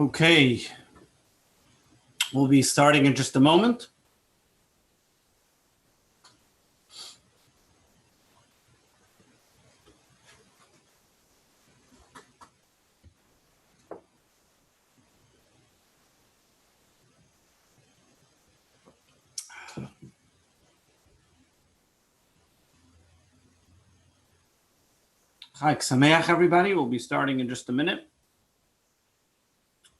Okay, we'll be starting in just a moment. Chag Sameach, everybody. We'll be starting in just a minute.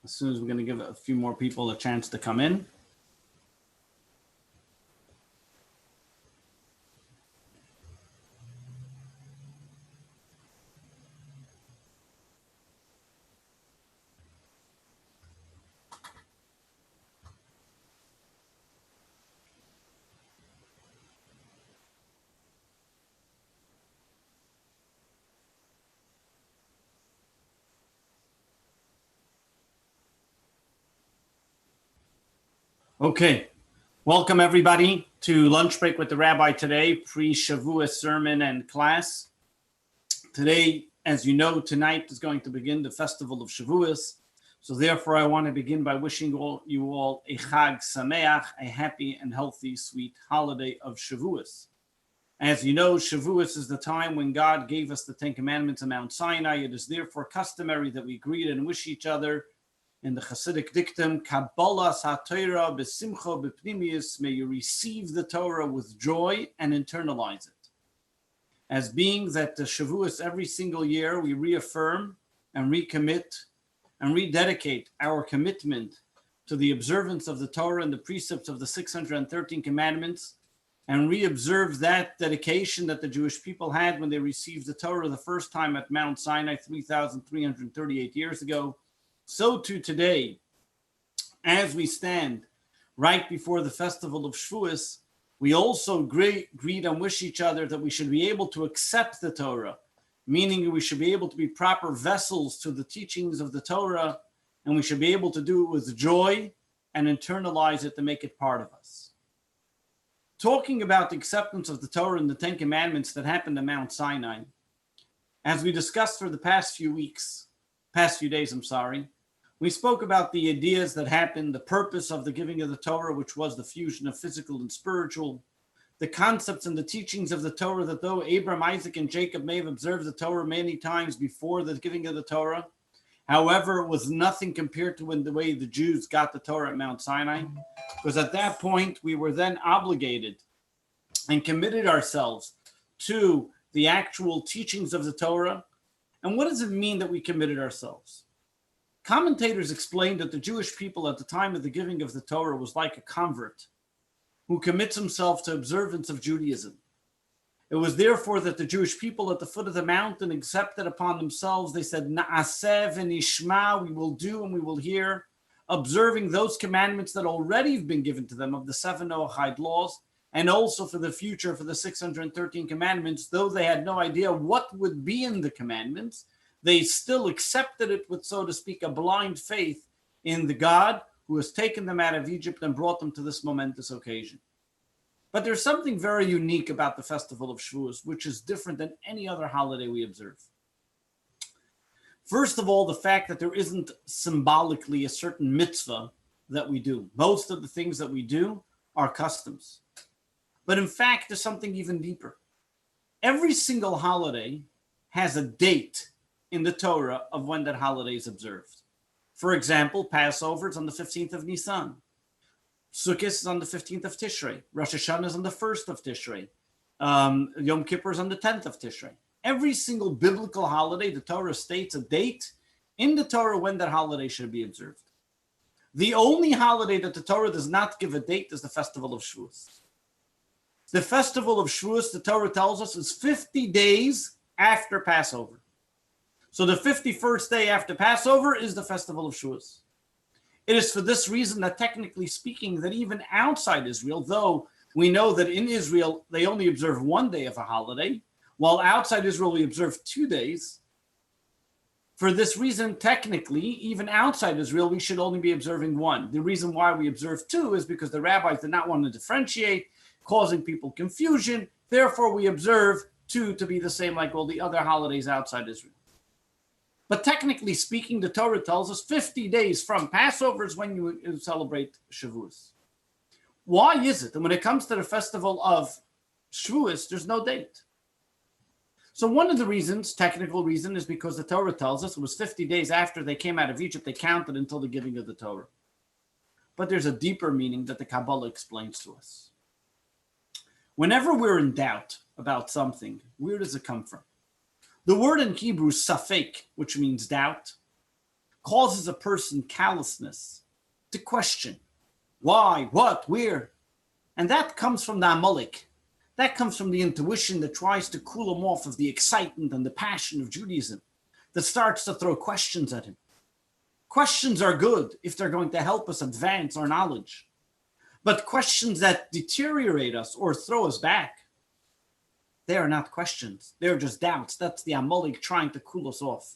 As soon as we're going to give a few more people a chance to come in. Okay, welcome everybody to Lunch Break with the Rabbi today, pre-Shavua sermon and class. Today, as you know, tonight is going to begin the festival of Shavuos. So therefore, I want to begin by wishing you all a Chag Sameach, a happy and healthy, sweet holiday of Shavuos. As you know, Shavuos is the time when God gave us the Ten Commandments on Mount Sinai. It is therefore customary that we greet and wish each other in the Hasidic dictum, Kabbalah HaTorah b'simcha b'pnimius, may you receive the Torah with joy and internalize it. As being that the Shavuos every single year, we reaffirm and recommit and rededicate our commitment to the observance of the Torah and the precepts of the 613 commandments, and reobserve that dedication that the Jewish people had when they received the Torah the first time at Mount Sinai 3,338 years ago. So too today, as we stand right before the festival of Shavuos, we also greet and wish each other that we should be able to accept the Torah, meaning we should be able to be proper vessels to the teachings of the Torah, and we should be able to do it with joy and internalize it to make it part of us. Talking about the acceptance of the Torah and the Ten Commandments that happened at Mount Sinai, as we discussed for the past few days, we spoke about the ideas that happened, the purpose of the giving of the Torah, which was the fusion of physical and spiritual, the concepts and the teachings of the Torah, that though Abraham, Isaac, and Jacob may have observed the Torah many times before the giving of the Torah, however, it was nothing compared to the way the Jews got the Torah at Mount Sinai, because at that point, we were then obligated and committed ourselves to the actual teachings of the Torah. And what does it mean that we committed ourselves? Commentators explained that the Jewish people at the time of the giving of the Torah was like a convert who commits himself to observance of Judaism. It was therefore that the Jewish people at the foot of the mountain accepted upon themselves, they said, Na'aseh v'nishma, we will do and we will hear, observing those commandments that already have been given to them of the 7 Noahide laws, and also for the future for the 613 commandments, though they had no idea what would be in the commandments, they still accepted it with, so to speak, a blind faith in the God who has taken them out of Egypt and brought them to this momentous occasion. But there's something very unique about the festival of Shavuos, which is different than any other holiday we observe. First of all, the fact that there isn't symbolically a certain mitzvah that we do. Most of the things that we do are customs. But in fact, there's something even deeper. Every single holiday has a date in the Torah of when that holiday is observed. For example, Passover is on the 15th of Nisan. Sukkot is on the 15th of Tishrei. Rosh Hashanah is on the 1st of Tishrei. Yom Kippur is on the 10th of Tishrei. Every single biblical holiday, the Torah states a date in the Torah when that holiday should be observed. The only holiday that the Torah does not give a date is the festival of Shavuos. The festival of Shavuos, the Torah tells us, is 50 days after Passover. So the 51st day after Passover is the festival of Shavuos. It is for this reason that, technically speaking, that even outside Israel, though we know that in Israel they only observe one day of a holiday, while outside Israel we observe 2 days, for this reason, technically, even outside Israel, we should only be observing one. The reason why we observe 2 is because the rabbis did not want to differentiate, causing people confusion. Therefore, we observe 2 to be the same like all the other holidays outside Israel. But technically speaking, the Torah tells us 50 days from Passover is when you celebrate Shavuos. Why is it? And when it comes to the festival of Shavuos, there's no date. So one of the reasons, technical reason, is because the Torah tells us it was 50 days after they came out of Egypt, they counted until the giving of the Torah. But there's a deeper meaning that the Kabbalah explains to us. Whenever we're in doubt about something, where does it come from? The word in Hebrew, safek, which means doubt, causes a person callousness to question. Why, what, where? And that comes from the Amalek. That comes from the intuition that tries to cool him off of the excitement and the passion of Judaism, that starts to throw questions at him. Questions are good if they're going to help us advance our knowledge. But questions that deteriorate us or throw us back, they are not questions. They're just doubts. That's the Amalek trying to cool us off.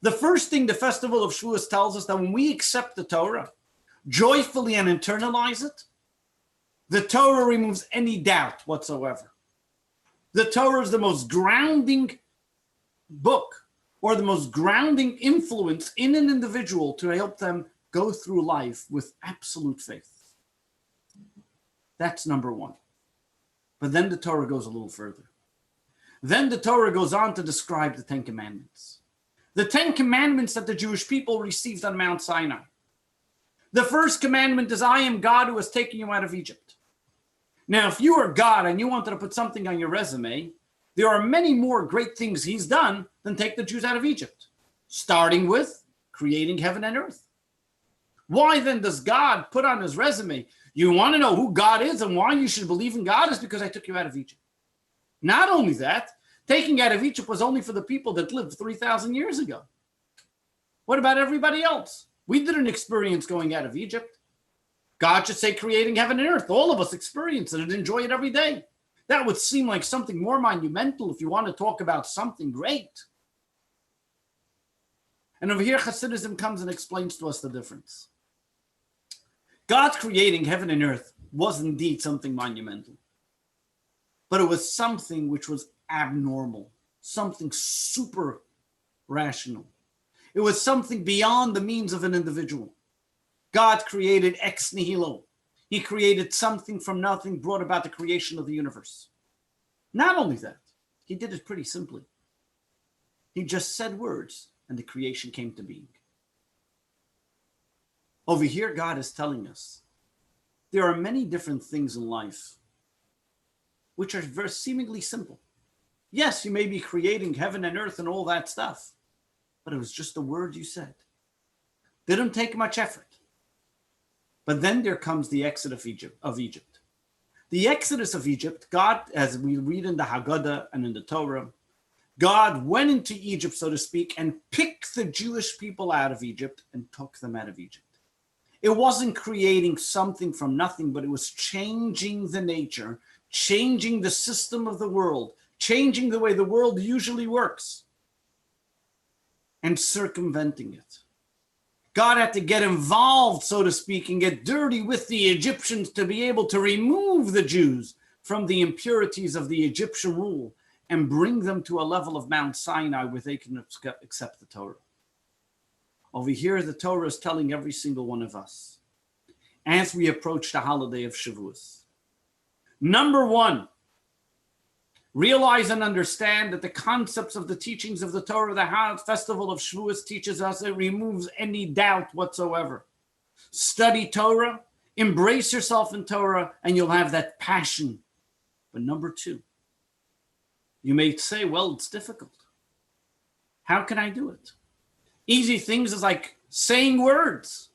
The first thing the festival of Shavuos tells us, that when we accept the Torah, joyfully and internalize it, the Torah removes any doubt whatsoever. The Torah is the most grounding book or the most grounding influence in an individual to help them go through life with absolute faith. That's number one. But then the Torah goes a little further. Then the Torah goes on to describe the Ten Commandments. The Ten Commandments that the Jewish people received on Mount Sinai. The first commandment is, I am God who has taken you out of Egypt. Now, if you are God and you wanted to put something on your resume, there are many more great things he's done than take the Jews out of Egypt, starting with creating heaven and earth. Why then does God put on his resume, you want to know who God is and why you should believe in God is because I took you out of Egypt. Not only that, taking out of Egypt was only for the people that lived 3,000 years ago. What about everybody else? We didn't experience going out of Egypt. God should say creating heaven and earth. All of us experience it and enjoy it every day. That would seem like something more monumental if you want to talk about something great. And over here, Hasidism comes and explains to us the difference. God creating heaven and earth was indeed something monumental. But it was something which was abnormal, something super rational. It was something beyond the means of an individual. God created ex nihilo. He created something from nothing, brought about the creation of the universe. Not only that, he did it pretty simply. He just said words and the creation came to being. Over here, God is telling us there are many different things in life which are very seemingly simple. Yes, you may be creating heaven and earth and all that stuff, but it was just a word you said. Didn't take much effort. But then there comes the exodus of Egypt. The exodus of Egypt, God, as we read in the Haggadah and in the Torah, God went into Egypt, so to speak, and picked the Jewish people out of Egypt and took them out of Egypt. It wasn't creating something from nothing, but it was changing the nature, changing the system of the world, changing the way the world usually works, and circumventing it. God had to get involved, so to speak, and get dirty with the Egyptians to be able to remove the Jews from the impurities of the Egyptian rule and bring them to a level of Mount Sinai where they can accept the Torah. Over here, the Torah is telling every single one of us, as we approach the holiday of Shavuos, number one, realize and understand that the concepts of the teachings of the Torah, the festival of Shavuos teaches us, it removes any doubt whatsoever. Study Torah, embrace yourself in Torah, and you'll have that passion. But number two, you may say, well, it's difficult. How can I do it? Easy things is like saying words.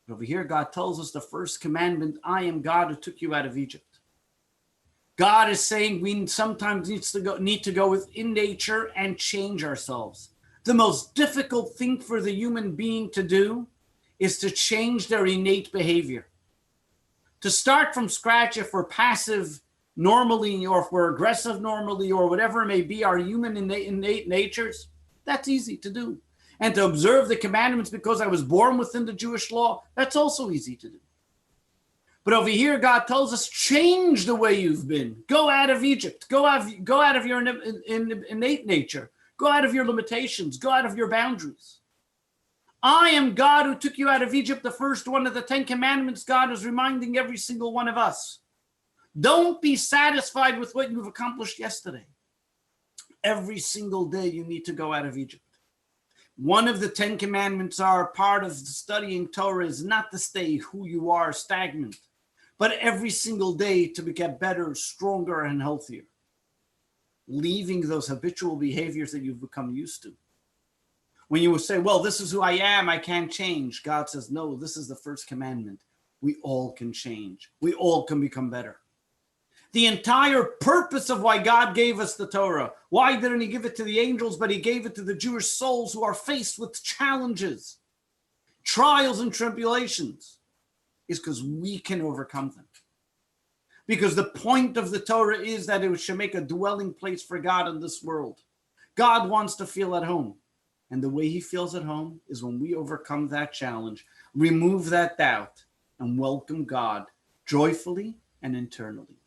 But over here, God tells us the first commandment, I am God who took you out of Egypt. God is saying we sometimes need to go within nature and change ourselves. The most difficult thing for the human being to do is to change their innate behavior. To start from scratch, if we're passive normally, or if we're aggressive normally, or whatever it may be, our human innate natures, that's easy to do. And to observe the commandments because I was born within the Jewish law, that's also easy to do. But over here, God tells us, change the way you've been. Go out of Egypt. Go out of your innate nature. Go out of your limitations. Go out of your boundaries. I am God who took you out of Egypt. The first one of the 10 commandments, God is reminding every single one of us. Don't be satisfied with what you've accomplished yesterday. Every single day you need to go out of Egypt. One of the 10 commandments are part of studying Torah is not to stay who you are stagnant, but every single day to get better, stronger, and healthier. Leaving those habitual behaviors that you've become used to. When you will say, well, this is who I am, I can't change. God says, no, this is the first commandment. We all can change. We all can become better. The entire purpose of why God gave us the Torah, why didn't he give it to the angels, but he gave it to the Jewish souls who are faced with challenges, trials and tribulations, is because we can overcome them. Because the point of the Torah is that it should make a dwelling place for God in this world. God wants to feel at home. And the way he feels at home is when we overcome that challenge, remove that doubt, and welcome God joyfully and internally.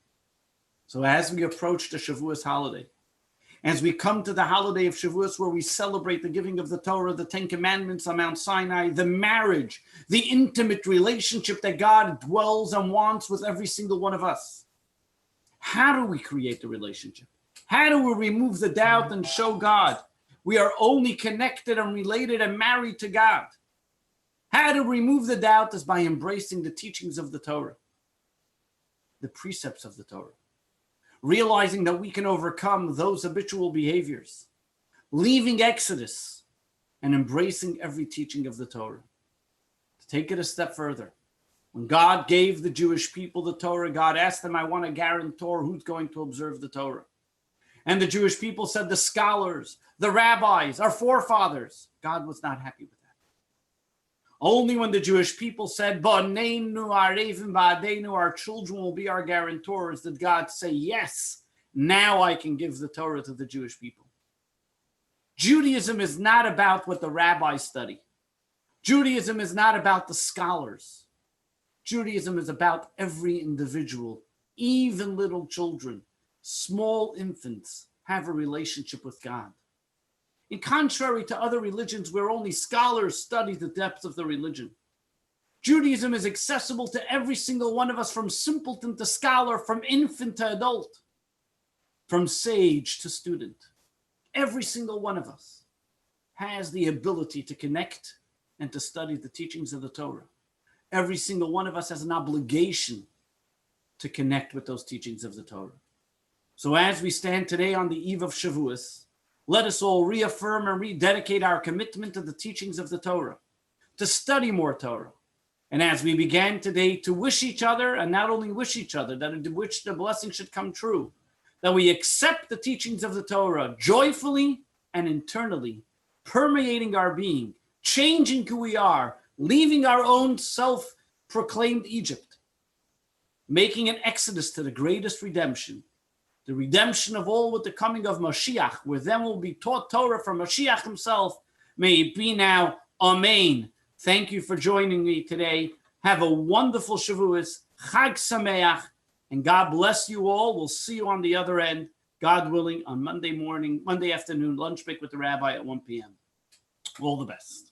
So as we approach the Shavuos holiday, as we come to the holiday of Shavuos where we celebrate the giving of the Torah, the 10 commandments on Mount Sinai, the marriage, the intimate relationship that God dwells and wants with every single one of us. How do we create the relationship? How do we remove the doubt and show God we are only connected and related and married to God? How to remove the doubt is by embracing the teachings of the Torah, the precepts of the Torah. Realizing that we can overcome those habitual behaviors, leaving Exodus and embracing every teaching of the Torah. To take it a step further, when God gave the Jewish people the Torah, God asked them, I want a guarantor who's going to observe the Torah. And the Jewish people said, the scholars, the rabbis, our forefathers. God was not happy with that. Only when the Jewish people said, our children will be our guarantors, did God say, yes, now I can give the Torah to the Jewish people. Judaism is not about what the rabbis study. Judaism is not about the scholars. Judaism is about every individual, even little children, small infants have a relationship with God. In contrary to other religions where only scholars study the depths of the religion, Judaism is accessible to every single one of us, from simpleton to scholar, from infant to adult, from sage to student. Every single one of us has the ability to connect and to study the teachings of the Torah. Every single one of us has an obligation to connect with those teachings of the Torah. So as we stand today on the eve of Shavuos, let us all reaffirm and rededicate our commitment to the teachings of the Torah, to study more Torah. And as we began today to wish each other, and not only wish each other, that in which the blessing should come true, that we accept the teachings of the Torah joyfully and internally, permeating our being, changing who we are, leaving our own self-proclaimed Egypt, making an exodus to the greatest redemption, the redemption of all with the coming of Mashiach, where then will be taught Torah from Mashiach himself. May it be now. Amen. Thank you for joining me today. Have a wonderful Shavuos. Chag Sameach. And God bless you all. We'll see you on the other end, God willing, on Monday afternoon, lunch break with the Rabbi at 1 p.m. All the best.